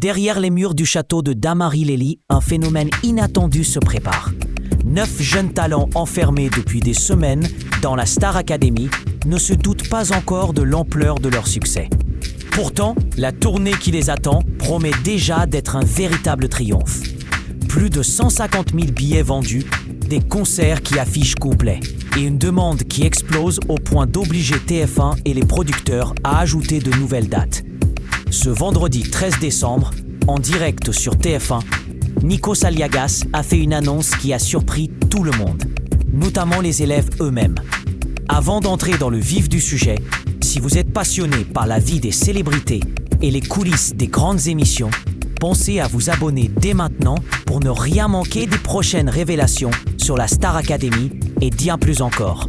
Derrière les murs du château de Damary-Lélie, un phénomène inattendu se prépare. 9 jeunes talents enfermés depuis des semaines dans la Star Academy ne se doutent pas encore de l'ampleur de leur succès. Pourtant, la tournée qui les attend promet déjà d'être un véritable triomphe. Plus de 150 000 billets vendus, des concerts qui affichent complet et une demande qui explose au point d'obliger TF1 et les producteurs à ajouter de nouvelles dates. Ce vendredi 13 décembre, en direct sur TF1, Nikos Aliagas a fait une annonce qui a surpris tout le monde, notamment les élèves eux-mêmes. Avant d'entrer dans le vif du sujet, si vous êtes passionné par la vie des célébrités et les coulisses des grandes émissions, pensez à vous abonner dès maintenant pour ne rien manquer des prochaines révélations sur la Star Academy et bien plus encore.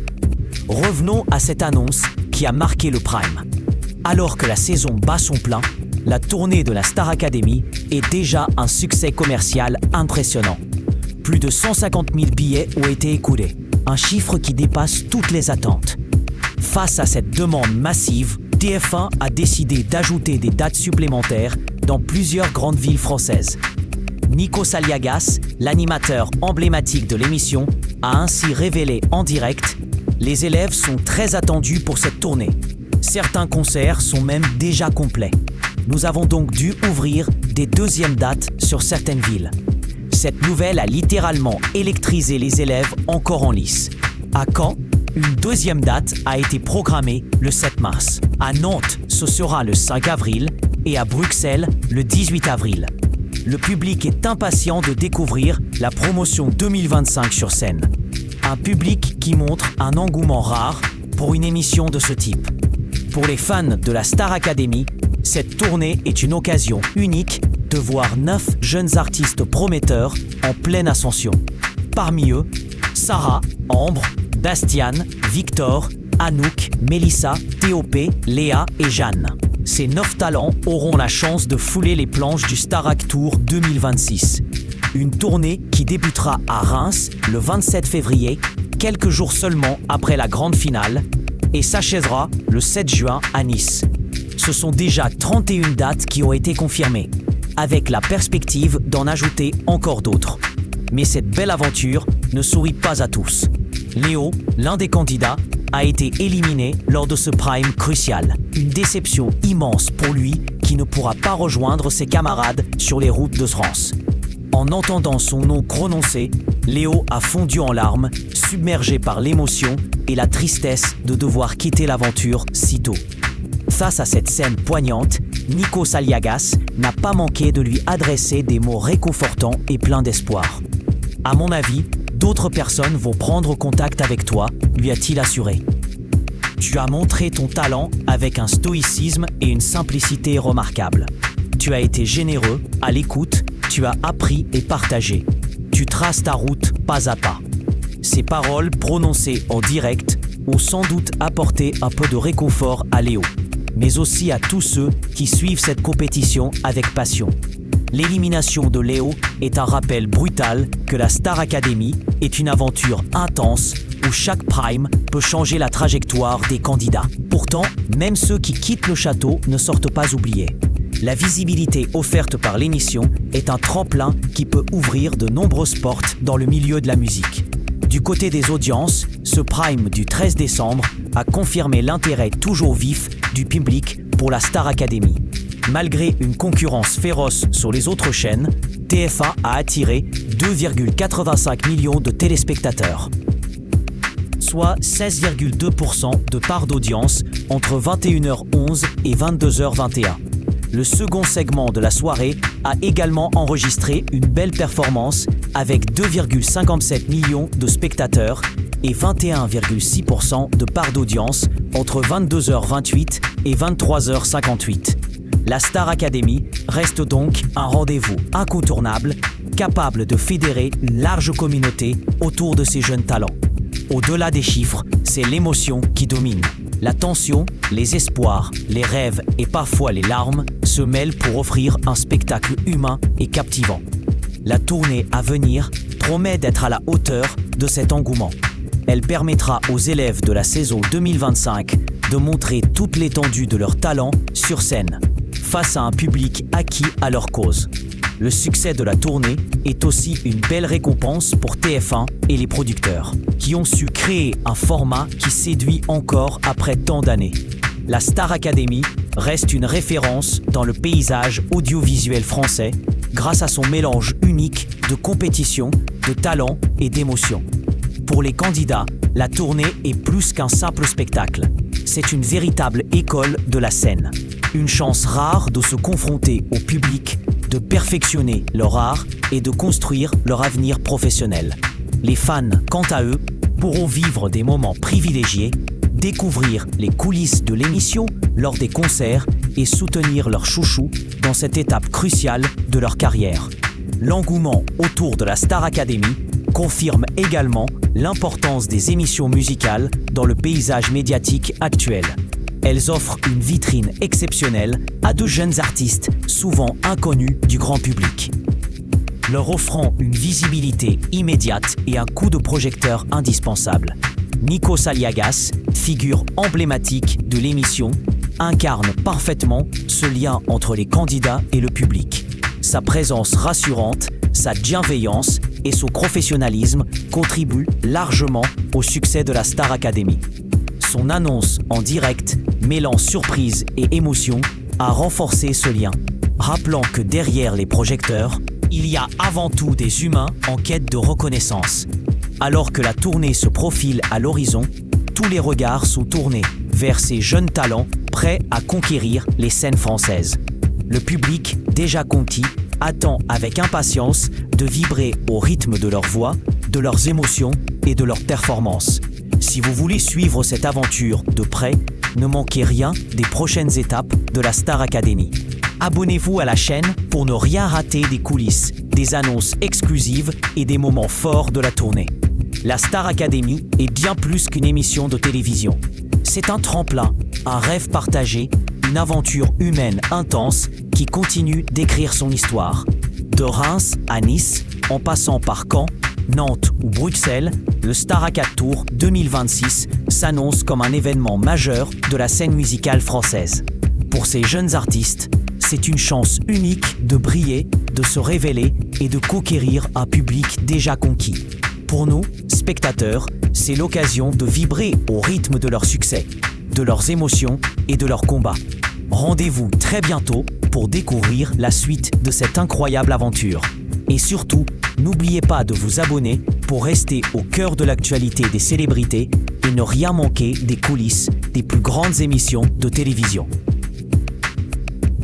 Revenons à cette annonce qui a marqué le Prime. Alors que la saison bat son plein, la tournée de la Star Academy est déjà un succès commercial impressionnant. Plus de 150 000 billets ont été écoulés, un chiffre qui dépasse toutes les attentes. Face à cette demande massive, TF1 a décidé d'ajouter des dates supplémentaires dans plusieurs grandes villes françaises. Nikos Aliagas, l'animateur emblématique de l'émission, a ainsi révélé en direct « Les élèves sont très attendus pour cette tournée. Certains concerts sont même déjà complets. Nous avons donc dû ouvrir des deuxièmes dates sur certaines villes. » Cette nouvelle a littéralement électrisé les élèves encore en lice. À Caen, une deuxième date a été programmée le 7 mars. À Nantes, ce sera le 5 avril et à Bruxelles, le 18 avril. Le public est impatient de découvrir la promotion 2025 sur scène. Un public qui montre un engouement rare pour une émission de ce type. Pour les fans de la Star Academy, cette tournée est une occasion unique de voir 9 jeunes artistes prometteurs en pleine ascension. Parmi eux, Sarah, Ambre, Bastian, Victor, Anouk, Mélissa, Théopé, Léa et Jeanne. Ces 9 talents auront la chance de fouler les planches du Starac Tour 2026. Une tournée qui débutera à Reims le 27 février, quelques jours seulement après la grande finale, et s'achèvera le 7 juin à Nice. Ce sont déjà 31 dates qui ont été confirmées, avec la perspective d'en ajouter encore d'autres. Mais cette belle aventure ne sourit pas à tous. Léo, l'un des candidats, a été éliminé lors de ce prime crucial. Une déception immense pour lui qui ne pourra pas rejoindre ses camarades sur les routes de France. En entendant son nom prononcé, Léo a fondu en larmes, submergé par l'émotion et la tristesse de devoir quitter l'aventure si tôt. Face à cette scène poignante, Nikos Aliagas n'a pas manqué de lui adresser des mots réconfortants et pleins d'espoir. « À mon avis, d'autres personnes vont prendre contact avec toi », lui a-t-il assuré. « Tu as montré ton talent avec un stoïcisme et une simplicité remarquables. Tu as été généreux, à l'écoute, tu as appris et partagé. Tu traces ta route pas à pas. » Ces paroles prononcées en direct ont sans doute apporté un peu de réconfort à Léo, mais aussi à tous ceux qui suivent cette compétition avec passion. L'élimination de Léo est un rappel brutal que la Star Academy est une aventure intense où chaque prime peut changer la trajectoire des candidats. Pourtant, même ceux qui quittent le château ne sortent pas oubliés. La visibilité offerte par l'émission est un tremplin qui peut ouvrir de nombreuses portes dans le milieu de la musique. Du côté des audiences, ce prime du 13 décembre a confirmé l'intérêt toujours vif du public pour la Star Academy. Malgré une concurrence féroce sur les autres chaînes, TF1 a attiré 2,85 millions de téléspectateurs, soit 16,2% de part d'audience entre 21h11 et 22h21. Le second segment de la soirée a également enregistré une belle performance avec 2,57 millions de spectateurs et 21,6% de part d'audience entre 22h28 et 23h58. La Star Academy reste donc un rendez-vous incontournable, capable de fédérer une large communauté autour de ces jeunes talents. Au-delà des chiffres, c'est l'émotion qui domine. La tension, les espoirs, les rêves et parfois les larmes se mêlent pour offrir un spectacle humain et captivant. La tournée à venir promet d'être à la hauteur de cet engouement. Elle permettra aux élèves de la saison 2025 de montrer toute l'étendue de leur talent sur scène. face à un public acquis à leur cause. Le succès de la tournée est aussi une belle récompense pour TF1 et les producteurs, qui ont su créer un format qui séduit encore après tant d'années. La Star Academy reste une référence dans le paysage audiovisuel français grâce à son mélange unique de compétition, de talent et d'émotion. Pour les candidats, la tournée est plus qu'un simple spectacle. C'est une véritable école de la scène. Une chance rare de se confronter au public, de perfectionner leur art et de construire leur avenir professionnel. Les fans, quant à eux, pourront vivre des moments privilégiés, découvrir les coulisses de l'émission lors des concerts et soutenir leurs chouchous dans cette étape cruciale de leur carrière. L'engouement autour de la Star Academy confirme également l'importance des émissions musicales dans le paysage médiatique actuel. Elles offrent une vitrine exceptionnelle à de jeunes artistes souvent inconnus du grand public, leur offrant une visibilité immédiate et un coup de projecteur indispensable. Nikos Aliagas, figure emblématique de l'émission, incarne parfaitement ce lien entre les candidats et le public. Sa présence rassurante, sa bienveillance et son professionnalisme contribuent largement au succès de la Star Academy. Son annonce en direct, mêlant surprise et émotion, a renforcé ce lien, rappelant que derrière les projecteurs, il y a avant tout des humains en quête de reconnaissance. Alors que la tournée se profile à l'horizon, tous les regards sont tournés vers ces jeunes talents prêts à conquérir les scènes françaises. Le public, déjà conquis, attend avec impatience de vibrer au rythme de leur voix, de leurs émotions et de leurs performances. Si vous voulez suivre cette aventure de près, ne manquez rien des prochaines étapes de la Star Academy. Abonnez-vous à la chaîne pour ne rien rater des coulisses, des annonces exclusives et des moments forts de la tournée. La Star Academy est bien plus qu'une émission de télévision. C'est un tremplin, un rêve partagé, une aventure humaine intense qui continue d'écrire son histoire. De Reims à Nice, en passant par Caen, Nantes ou Bruxelles, le Star Acad Tour 2026 s'annonce comme un événement majeur de la scène musicale française. Pour ces jeunes artistes, c'est une chance unique de briller, de se révéler et de conquérir un public déjà conquis. Pour nous, spectateurs, c'est l'occasion de vibrer au rythme de leur succès, de leurs émotions et de leurs combats. Rendez-vous très bientôt pour découvrir la suite de cette incroyable aventure. Et surtout, n'oubliez pas de vous abonner pour rester au cœur de l'actualité des célébrités et ne rien manquer des coulisses des plus grandes émissions de télévision.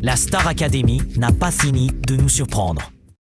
La Star Academy n'a pas fini de nous surprendre.